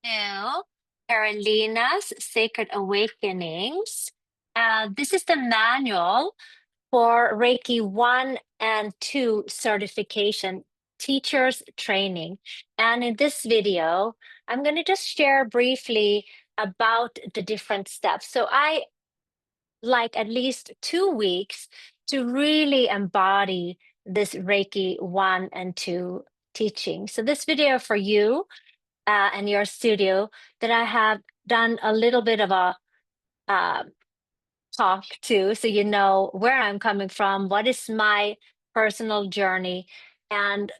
And Carolina's Sacred Awakenings. This is the manual for Reiki 1 and 2 certification teachers training. And in this video, I'm going to just share briefly about the different steps. So I like at least 2 weeks to really embody this Reiki 1 and 2 teaching. So this video for you and your studio that I have done a little bit of a uh, talk to, so you know where I'm coming from, what is my personal journey, and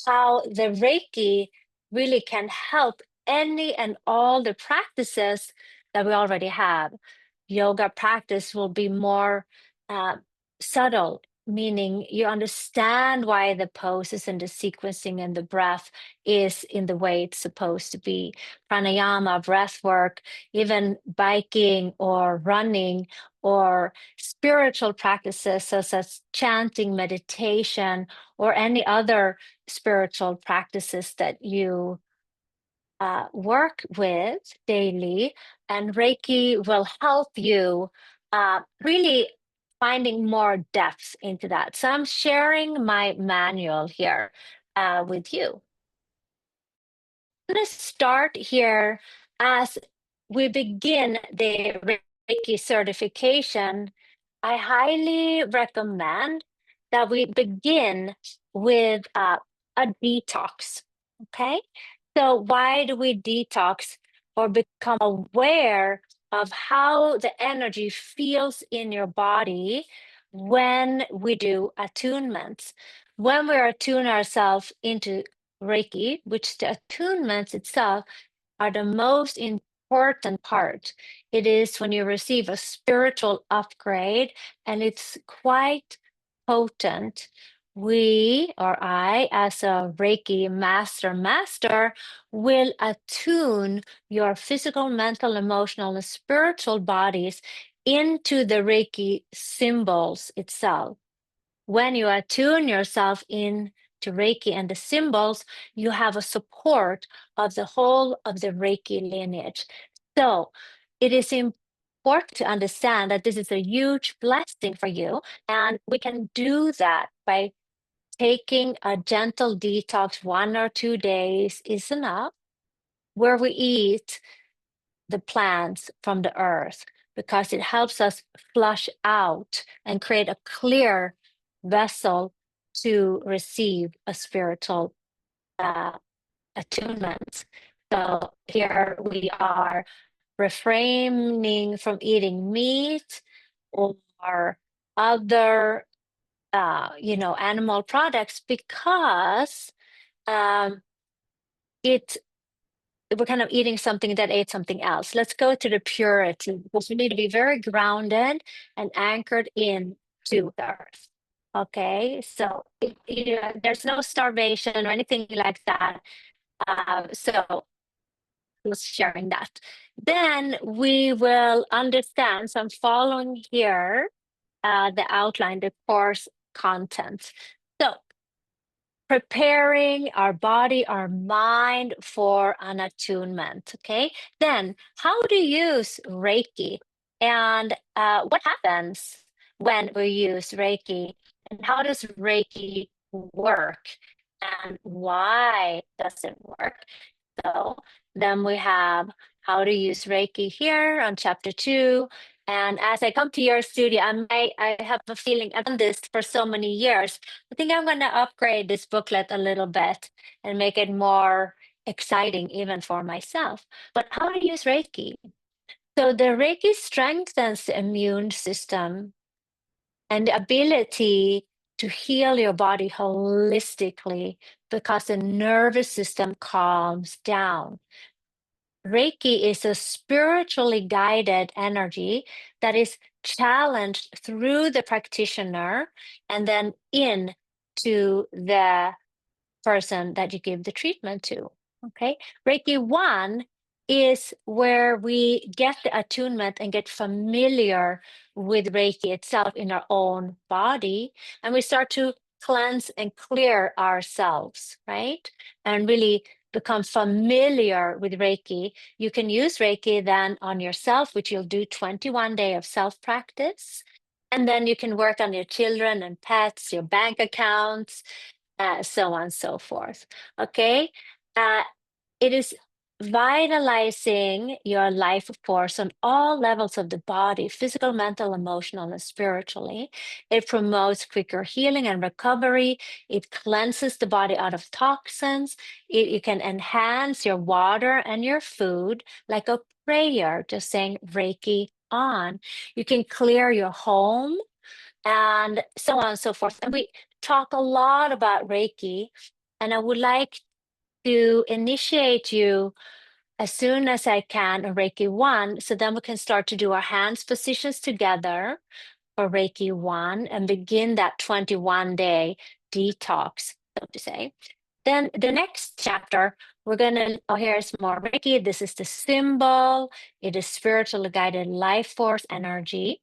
how the Reiki really can help any and all the practices that we already have. Yoga practice will be more uh, subtle, meaning you understand why the poses and the sequencing and the breath is in the way it's supposed to be. Pranayama, breath work, even biking or running or spiritual practices such as chanting, meditation, or any other spiritual practices that you work with daily, and Reiki will help you really finding more depth into that. So I'm sharing my manual here with you. I'm going to start here as we begin the Reiki certification. I highly recommend that we begin with a detox. Okay. So, why do we detox or become aware of how the energy feels in your body when we do attunements? When we attune ourselves into Reiki, which the attunements itself are the most important part. It is when you receive a spiritual upgrade, and it's quite potent. We, or I, as a Reiki master, will attune your physical, mental, emotional, and spiritual bodies into the Reiki symbols itself. When you attune yourself in to Reiki and the symbols, you have a support of the whole of the Reiki lineage. So it is important to understand that this is a huge blessing for you. And we can do that by taking a gentle detox, 1 or 2 days is enough, where we eat the plants from the earth, because it helps us flush out and create a clear vessel to receive a spiritual attunement. So here we are refraining from eating meat or other, animal products, because it we're kind of eating something that ate something else. Let's go to the purity, because we need to be very grounded and anchored in to the earth. Okay, so there's no starvation or anything like that. So just sharing that. Then we will understand. So I'm following here the outline, the course content. So preparing our body, our mind for an attunement. Okay. Then, how to use Reiki, and what happens when we use Reiki, and how does Reiki work, and why does it work? So then we have how to use Reiki here on chapter 2. And as I come to your studio, I have a feeling I've done this for so many years. I think I'm going to upgrade this booklet a little bit and make it more exciting even for myself. But how to use Reiki? So the Reiki strengthens the immune system and the ability to heal your body holistically, because the nervous system calms down. Reiki is a spiritually guided energy that is challenged through the practitioner and then in to the person that you give the treatment to. Okay. Reiki 1 is where we get the attunement and get familiar with Reiki itself in our own body. And we start to cleanse and clear ourselves, right? And really become familiar with Reiki, you can use Reiki then on yourself, which you'll do 21 days of self-practice. And then you can work on your children and pets, your bank accounts, so on and so forth. Okay. It is vitalizing your life force on all levels of the body, physical, mental, emotional, and spiritually. It promotes quicker healing and recovery. It cleanses the body out of toxins. You can enhance your water and your food like a prayer, just saying Reiki on. You can clear your home and so on and so forth. And we talk a lot about Reiki, and I would like to initiate you as soon as I can on Reiki 1, so then we can start to do our hands positions together for Reiki 1 and begin that 21-day detox, so to say. Then the next chapter, we're going to, oh, here's more Reiki. This is the symbol. It is spiritually guided life force energy.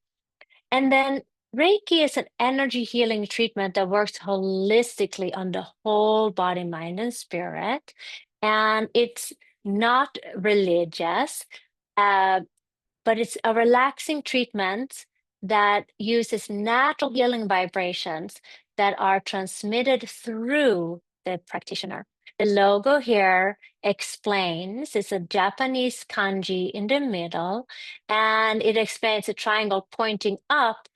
And then Reiki is an energy healing treatment that works holistically on the whole body, mind, and spirit. And it's not religious, uh, but it's a relaxing treatment that uses natural healing vibrations that are transmitted through the practitioner. The logo here explains it's a Japanese kanji in the middle, and it explains a triangle pointing up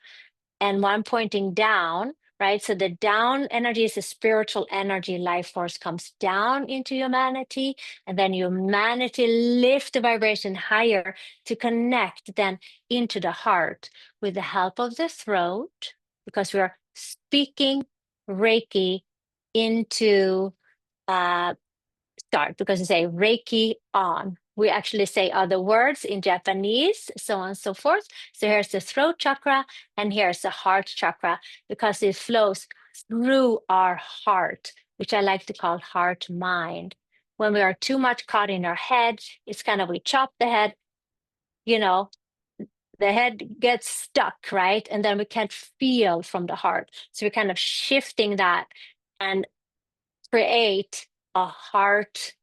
and one pointing down, right? So the down energy is a spiritual energy, life force comes down into humanity, and then humanity lift the vibration higher to connect then into the heart with the help of the throat, because we are speaking Reiki into start, because you say Reiki on. We actually say other words in Japanese, so on and so forth. So here's the throat chakra, and here's the heart chakra, because it flows through our heart, which I like to call heart mind. When we are too much caught in our head, it's kind of we chop the head, you know, the head gets stuck, right? And then we can't feel from the heart. So we're kind of shifting that and create a heart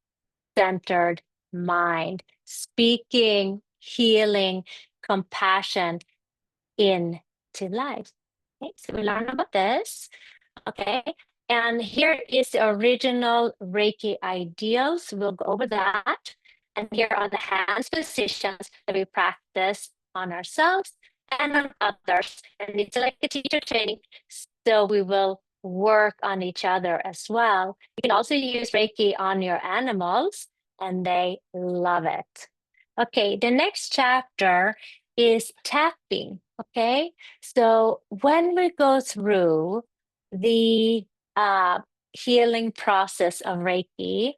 centered mind, speaking, healing, compassion into life. Okay, so we learn about this. Okay, and here is the original Reiki ideals. We'll go over that. And here are the hands positions that we practice on ourselves and on others. And it's like a teacher training, so we will work on each other as well. You can also use Reiki on your animals, and they love it. Okay, the next chapter is tapping. Okay, so when we go through the healing process of Reiki,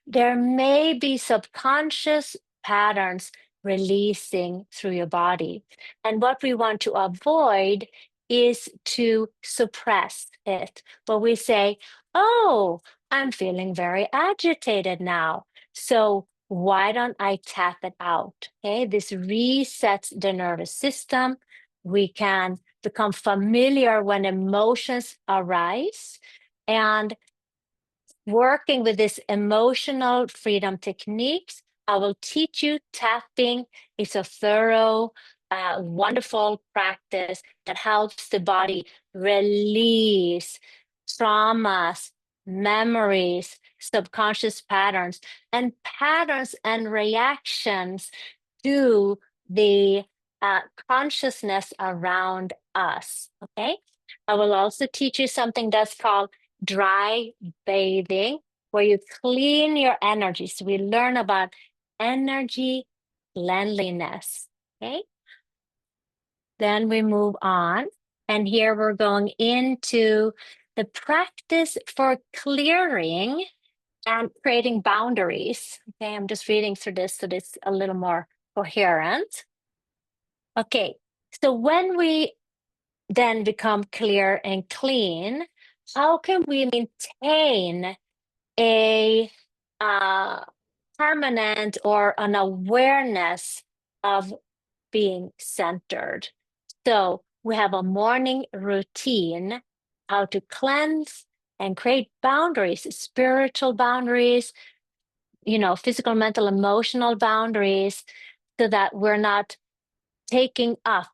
there may be subconscious patterns releasing through your body. And what we want to avoid is to suppress it. But we say, oh, I'm feeling very agitated now. So why don't I tap it out? Okay, this resets the nervous system. We can become familiar when emotions arise, and working with this emotional freedom techniques, I will teach you tapping. It's a thorough, wonderful practice that helps the body release traumas, memories, subconscious patterns, and reactions to the consciousness around us. Okay. I will also teach you something that's called dry bathing, where you clean your energy. So we learn about energy cleanliness. Okay. Then we move on. And here we're going into the practice for clearing and creating boundaries. Okay, I'm just reading through this so it's a little more coherent. Okay, so when we then become clear and clean, how can we maintain a permanent or an awareness of being centered? So we have a morning routine, how to cleanse and create boundaries, spiritual boundaries, physical, mental, emotional boundaries so that we're not taking up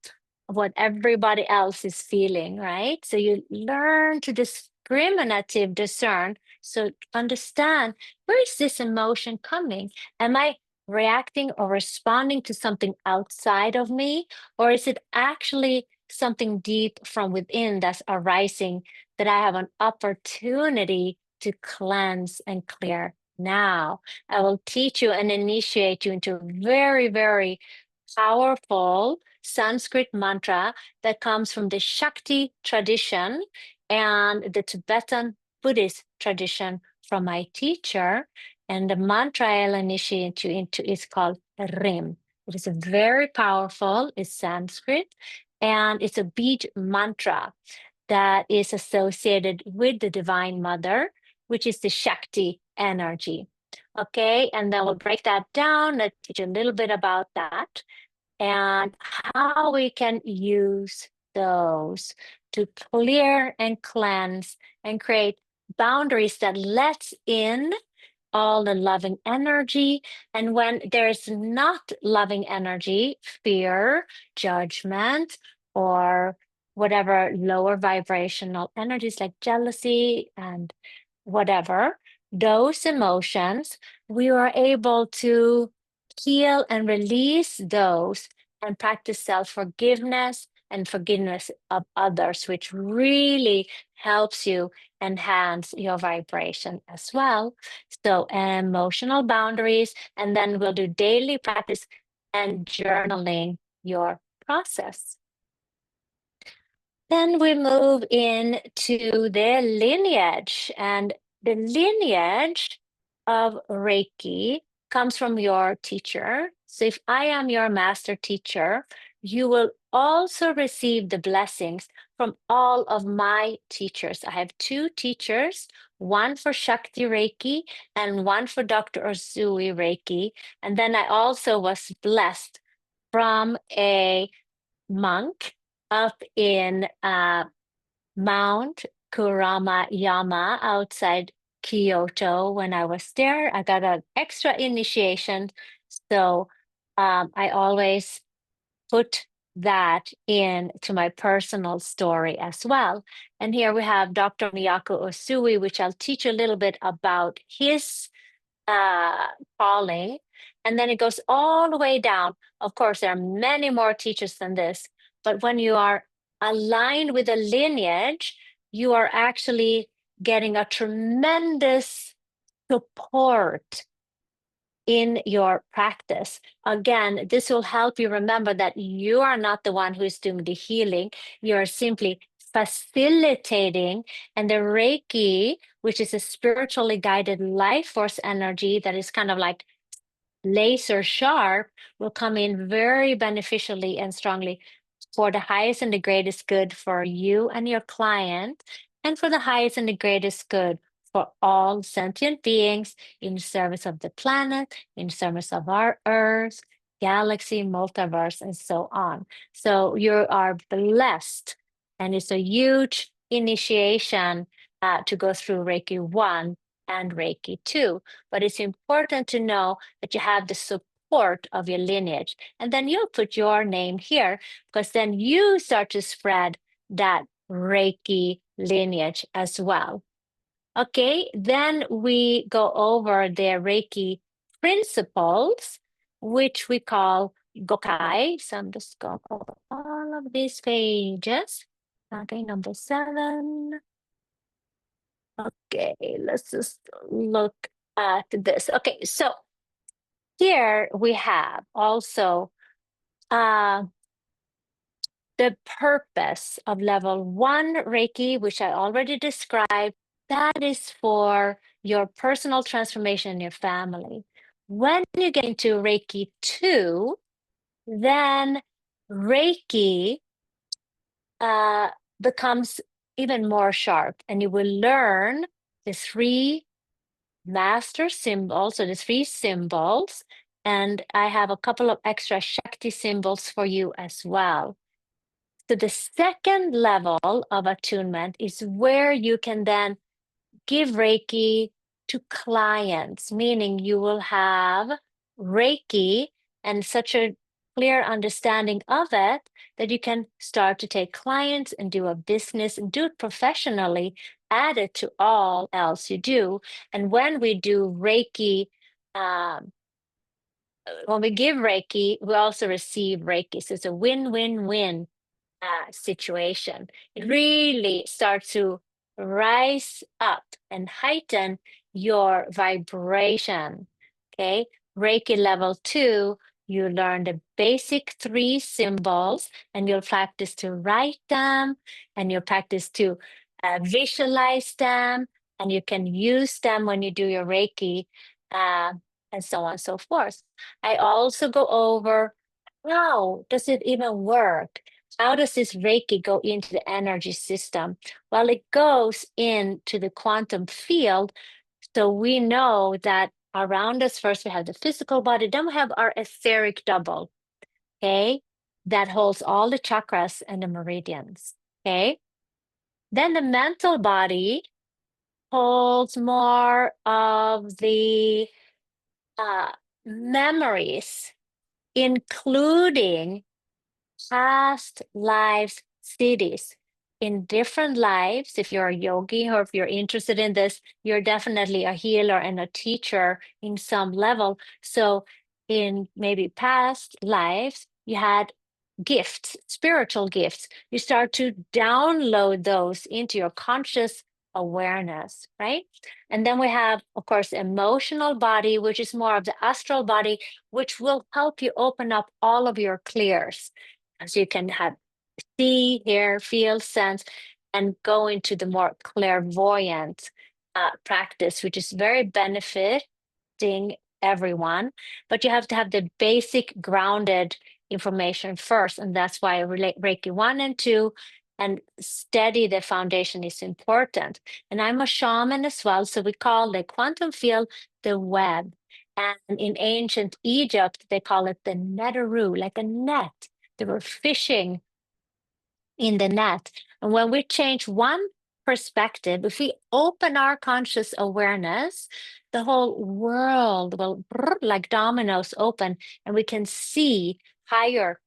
what everybody else is feeling, right? So you learn to discriminative discern. So understand, where is this emotion coming? Am I reacting or responding to something outside of me? Or is it actually something deep from within that's arising that I have an opportunity to cleanse and clear now? I will teach you and initiate you into very, very powerful Sanskrit mantra that comes from the Shakti tradition and the Tibetan Buddhist tradition from my teacher. And the mantra I'll initiate you into is called Rim. It is a very powerful, it's Sanskrit, and it's a bead mantra that is associated with the Divine Mother, which is the Shakti energy. Okay, and then we'll break that down. Let's teach you a little bit about that and how we can use those to clear and cleanse and create boundaries that lets in all the loving energy. And when there's not loving energy, fear, judgment, or whatever lower vibrational energies like jealousy and whatever, those emotions, we are able to heal and release those and practice self-forgiveness and forgiveness of others, which really helps you enhance your vibration as well. So emotional boundaries, and then we'll do daily practice and journaling your process. Then we move into the lineage, and the lineage of Reiki comes from your teacher. So if I am your master teacher, you will also receive the blessings from all of my teachers. I have two teachers, one for Shakti Reiki and one for Dr. Usui Reiki. And then I also was blessed from a monk up in Mount Kurama Yama outside Kyoto. When I was there, I got an extra initiation. So I always put that into my personal story as well. And here we have Dr. Miyako Usui, which I'll teach you a little bit about his uh, calling. And then it goes all the way down. Of course, there are many more teachers than this, but when you are aligned with a lineage, you are actually getting a tremendous support in your practice. Again, this will help you remember that you are not the one who is doing the healing. You're simply facilitating, and the Reiki, which is a spiritually guided life force energy that is kind of like laser sharp, will come in very beneficially and strongly for the highest and the greatest good for you and your client, and for the highest and the greatest good for all sentient beings in service of the planet, in service of our Earth, galaxy, multiverse, and so on. So you are blessed, and it's a huge initiation to go through Reiki 1 and Reiki 2. But it's important to know that you have the support of your lineage. And then you'll put your name here, because then you start to spread that Reiki lineage as well. Okay, then we go over the Reiki principles, which we call Gokai. So I'm just going over all of these pages. Okay, number 7. Okay, let's just look at this. Okay, so here we have also the purpose of level 1 Reiki, which I already described. That is for your personal transformation in your family. When you get into Reiki 2, then Reiki becomes even more sharp, and you will learn the 3 master symbols, or the 3 symbols, and I have a couple of extra Shakti symbols for you as well. So the second level of attunement is where you can then give Reiki to clients, meaning you will have Reiki and such a clear understanding of it that you can start to take clients and do a business and do it professionally, add it to all else you do. And when we do Reiki, um, when we give Reiki, we also receive Reiki. So it's a win-win-win situation. It really starts to rise up and heighten your vibration. Okay. Reiki level 2, you learn the basic 3 symbols and you'll practice to write them and you'll practice to visualize them and you can use them when you do your Reiki uh, and so on and so forth. I also go over how does it even work? How does this Reiki go into the energy system? Well, it goes into the quantum field. So we know that around us, first we have the physical body, then we have our etheric double, okay? That holds all the chakras and the meridians, okay? Then the mental body holds more of the memories, including past lives cities in different lives. If you're a yogi or if you're interested in this, you're definitely a healer and a teacher in some level. So in maybe past lives, you had gifts, spiritual gifts. You start to download those into your conscious awareness, right? And then we have, of course, emotional body, which is more of the astral body, which will help you open up all of your clears. So you can have see, hear, feel, sense, and go into the more clairvoyant practice, which is very benefiting everyone. But you have to have the basic grounded information first. And that's why Reiki 1 and 2 and steady the foundation is important. And I'm a shaman as well. So we call the quantum field the web. And in ancient Egypt, they call it the netaru, like a net. They were fishing in the net. And when we change one perspective, if we open our conscious awareness, the whole world will like dominoes open and we can see higher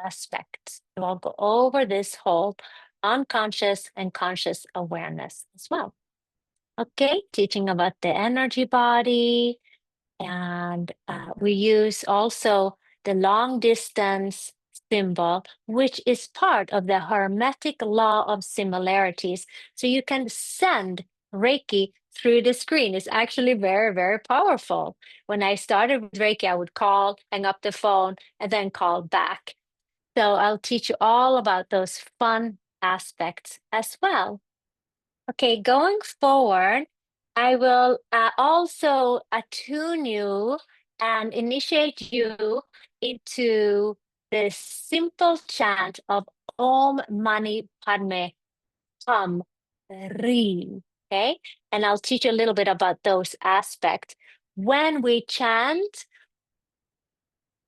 aspects. We'll go over this whole unconscious and conscious awareness as well. Okay, teaching about the energy body, and we use also the long distance symbol, which is part of the Hermetic law of similarities. So you can send Reiki through the screen. It's actually very, very powerful. When I started with Reiki, I would call, hang up the phone, and then call back. So I'll teach you all about those fun aspects as well. Okay, going forward, I will also attune you and initiate you into the simple chant of Om Mani Padme Hum Re. Okay, and I'll teach you a little bit about those aspects. When we chant,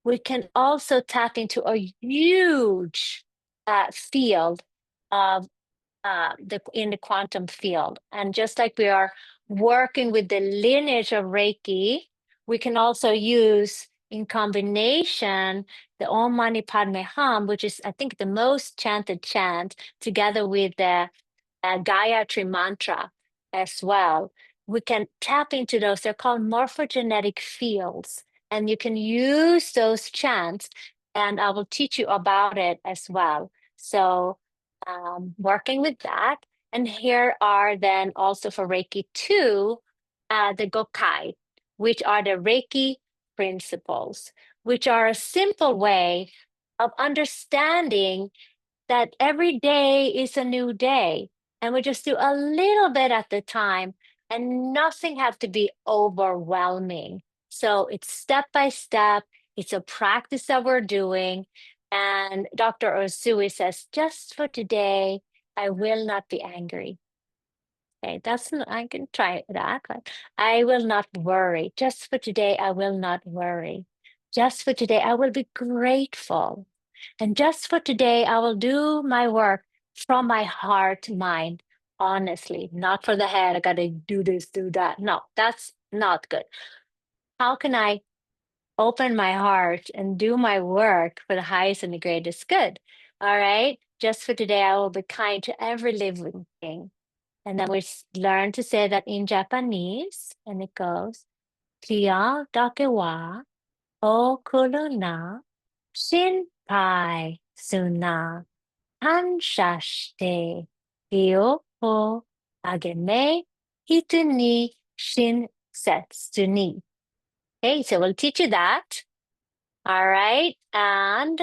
we can also tap into a huge field of in the quantum field. And just like we are working with the lineage of Reiki, we can also use in combination the Om Mani Padme Hum, which is, I think, the most chanted chant, together with the Gayatri mantra as well. We can tap into those. They're called morphogenetic fields. And you can use those chants, and I will teach you about it as well. So working with that. And here are then also for Reiki 2, the Gokai, which are the Reiki principles, which are a simple way of understanding that every day is a new day. And we just do a little bit at the time, and nothing have to be overwhelming. So it's step by step. It's a practice that we're doing. And Dr. Osui says, just for today, I will not be angry. Okay, that's not, I can try that, but I will not worry. Just for today, I will not worry. Just for today, I will be grateful. And just for today, I will do my work from my heart mind. honestly, not for the head. I got to do this, do that. No, that's not good. How can I open my heart and do my work for the highest and the greatest good? All right. Just for today, I will be kind to every living thing. And then we learn to say that in Japanese, and it goes, Kia dake wa o kuruna shinpai suna hansha shite hyo o ageme hitu ni shinsetsu ni. Okay, so we'll teach you that. All right. And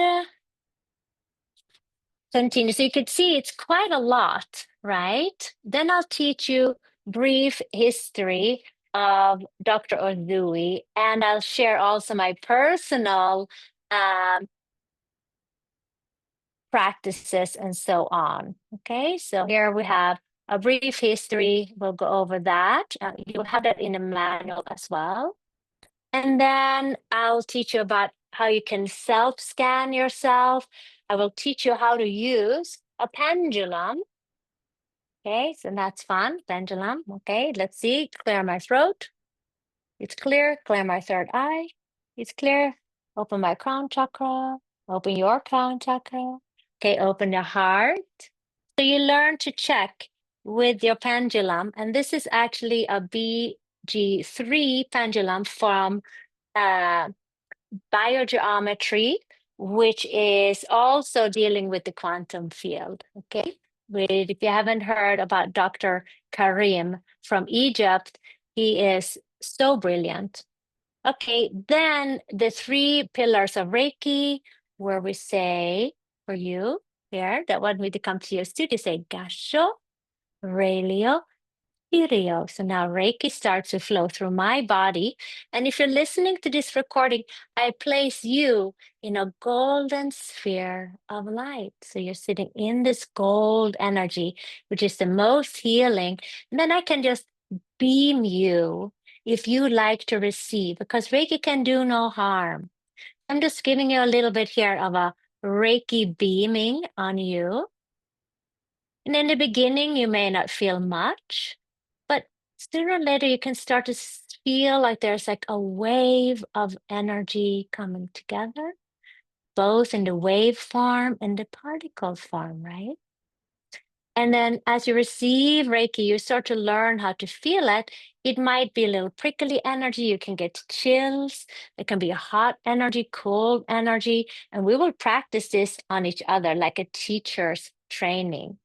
continue. So you could see it's quite a lot, right? Then I'll teach you brief history of Dr. Ozui, and I'll share also my personal practices and so on. Okay, so here we have a brief history. We'll go over that. You'll have that in a manual as well. And then I'll teach you about how you can self-scan yourself. I will teach you how to use a pendulum. Okay, so that's fun, pendulum. Okay, let's see, clear my throat. It's clear, clear my third eye. It's clear, open my crown chakra, open your crown chakra. Okay, open your heart. So you learn to check with your pendulum, and this is actually a BG3 pendulum from biogeometry, which is also dealing with the quantum field. Okay, if you haven't heard about Dr. Karim from Egypt, he is so brilliant. Okay, then the 3 pillars of Reiki, where we say for you here that want me to come to your studio, say Gasho, Relio, Irio. So now Reiki starts to flow through my body. And if you're listening to this recording, I place you in a golden sphere of light. So you're sitting in this gold energy, which is the most healing. And then I can just beam you if you like to receive, because Reiki can do no harm. I'm just giving you a little bit here of a Reiki beaming on you. And in the beginning, you may not feel much, but sooner or later, you can start to feel like there's like a wave of energy coming together, both in the wave form and the particle form, right? And then as you receive Reiki, you start to learn how to feel it. It might be a little prickly energy. You can get chills. It can be a hot energy, cold energy. And we will practice this on each other like a teacher's training.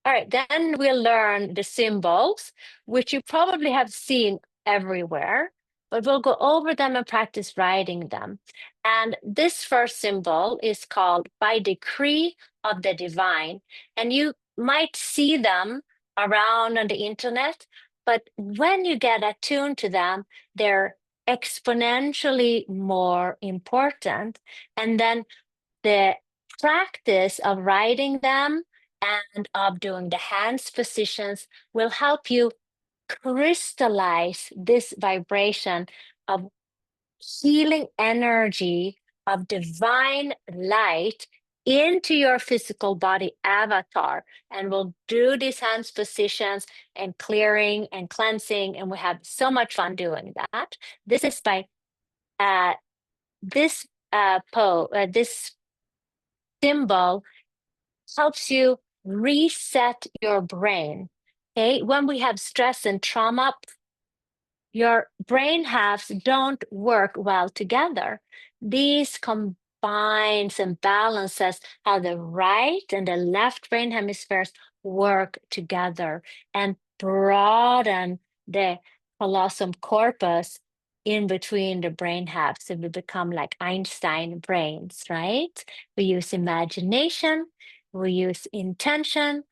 All right, then we'll learn the symbols, which you probably have seen everywhere, but we'll go over them and practice writing them. And this first symbol is called by decree of the divine. And you might see them around on the internet, but when you get attuned to them, they're exponentially more important. And then the practice of writing them and of doing the hands positions will help you crystallize this vibration of healing energy of divine light into your physical body avatar. And we'll do these hands positions and clearing and cleansing, and we have so much fun doing that. This is by this this symbol helps you reset your brain. Okay, when we have stress and trauma, your brain halves don't work well together. These combines and balances how the right and the left brain hemispheres work together and broaden the callosum corpus in between the brain halves. So we become like Einstein brains, right? We use imagination, we use intention,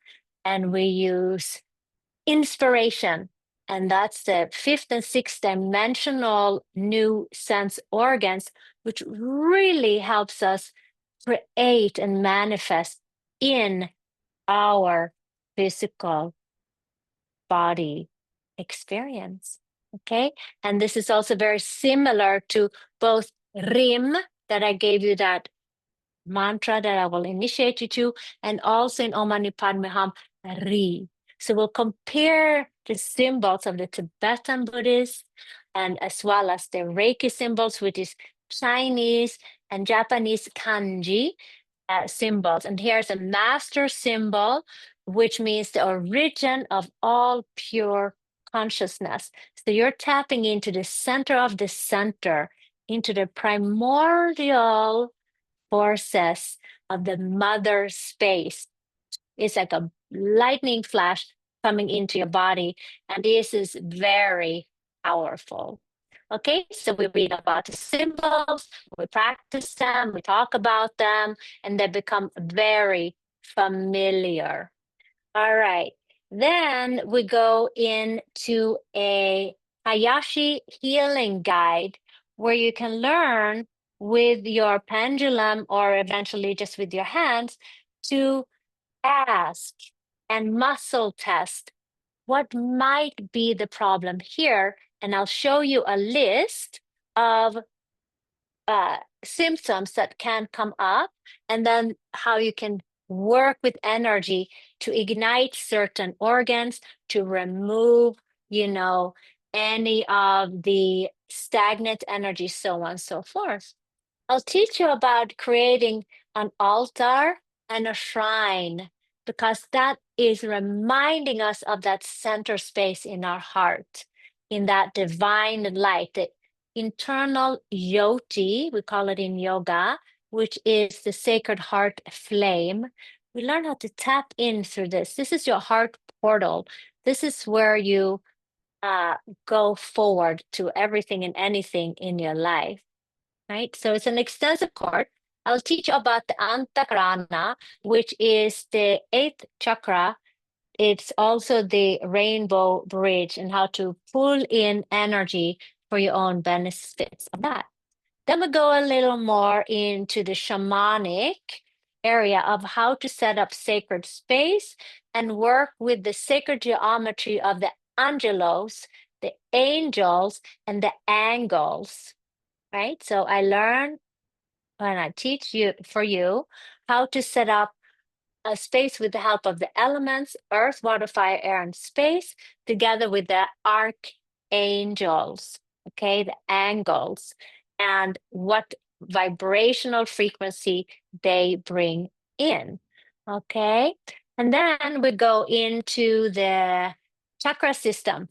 and we use inspiration. And that's the 5th and 6th dimensional new sense organs, which really helps us create and manifest in our physical body experience. Okay. And this is also very similar to both RIM, that I gave you that mantra that I will initiate you to, and also in Om Mani Padme Hum, Ri. So we'll compare the symbols of the Tibetan Buddhist and as well as the Reiki symbols, which is Chinese and Japanese kanji symbols. And here's a master symbol, which means the origin of all pure consciousness. So you're tapping into the center of the center, into the primordial forces of the mother space. It's like a lightning flash coming into your body. And this is very powerful. Okay, so we read about the symbols, we practice them, we talk about them, and they become very familiar. All right, then we go into a Hayashi healing guide where you can learn with your pendulum or eventually just with your hands to ask and muscle test what might be the problem here. And I'll show you a list of symptoms that can come up, and then how you can work with energy to ignite certain organs, to remove, any of the stagnant energy, so on and so forth. I'll teach you about creating an altar and a shrine, because that is reminding us of that center space in our heart, in that divine light, the internal yoti, we call it in yoga, which is the sacred heart flame. We learn how to tap in through this. This is your heart portal. This is where you go forward to everything and anything in your life. Right? So it's an extensive course. I'll teach you about the Antakarana, which is the eighth chakra. It's also the rainbow bridge and how to pull in energy for your own benefits of that. Then we go a little more into the shamanic area of how to set up sacred space and work with the sacred geometry of the angelos, the angels, and the angles. Right? So I learn when I teach you how to set up a space with the help of the elements, earth, water, fire, air, and space, together with the archangels, okay, the angles, and what vibrational frequency they bring in, okay? And then we go into the chakra system,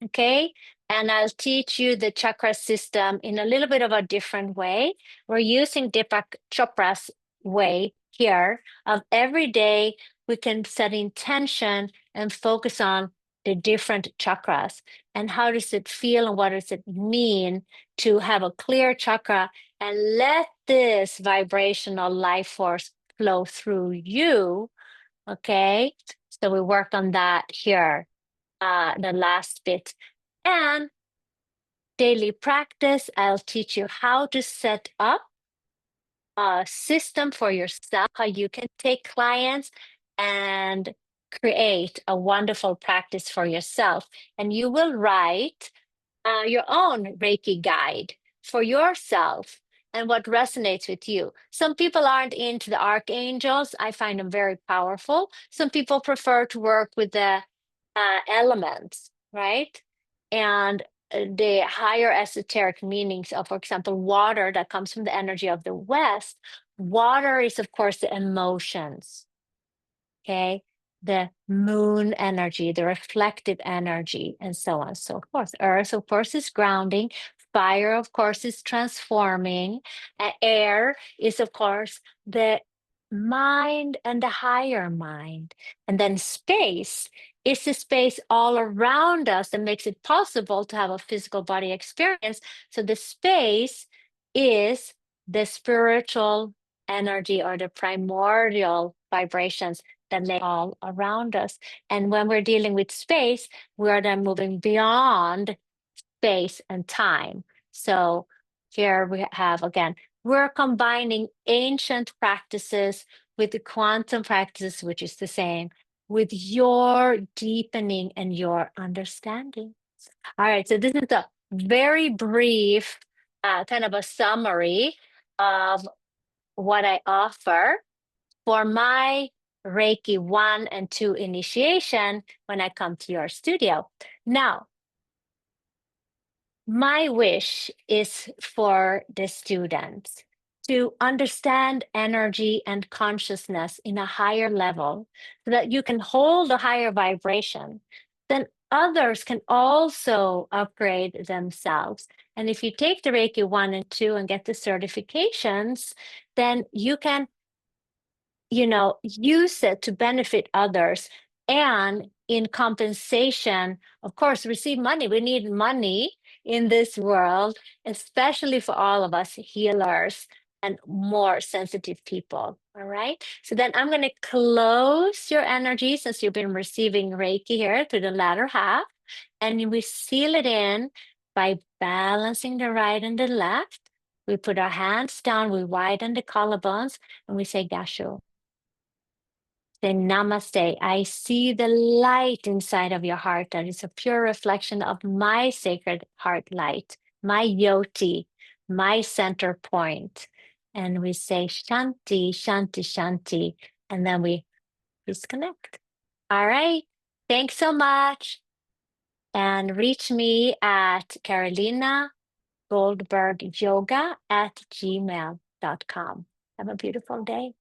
okay? And I'll teach you the chakra system in a little bit of a different way. We're using Deepak Chopra's way here of every day we can set intention and focus on the different chakras and how does it feel and what does it mean to have a clear chakra and let this vibrational life force flow through you. Okay, so we work on that here, the last bit. And daily practice, I'll teach you how to set up a system for yourself, how you can take clients and create a wonderful practice for yourself. And you will write your own Reiki guide for yourself and what resonates with you. Some people aren't into the archangels. I find them very powerful. Some people prefer to work with the elements, right? And the higher esoteric meanings of, for example, water that comes from the energy of the West. Water is, of course, the emotions, okay? The moon energy, the reflective energy, and so on and so forth. Earth, of course, is grounding. Fire, of course, is transforming. Air is, of course, the mind and the higher mind. And then space is the space all around us that makes it possible to have a physical body experience. So the space is the spiritual energy or the primordial vibrations that lay all around us. And when we're dealing with space, we are then moving beyond space and time. So here we have, again, we're combining ancient practices with the quantum practices, which is the same, with your deepening and your understanding. All right, so this is a very brief kind of a summary of what I offer for my Reiki 1 and 2 initiation when I come to your studio. Now, my wish is for the students to understand energy and consciousness in a higher level so that you can hold a higher vibration. Then others can also upgrade themselves. And if you take the Reiki 1 and 2 and get the certifications, then you can use it to benefit others. And in compensation, of course, receive money. We need money in this world, especially for all of us healers and more sensitive people. All right. So then I'm going to close your energy since you've been receiving Reiki here through the latter half. And we seal it in by balancing the right and the left. We put our hands down, we widen the collarbones, and we say Gasho. Then namaste. I see the light inside of your heart that is a pure reflection of my sacred heart light, my yoti, my center point. And we say shanti, shanti, shanti. And then we disconnect. All right. Thanks so much. And reach me at Carolina Goldberg Yoga at gmail.com. Have a beautiful day.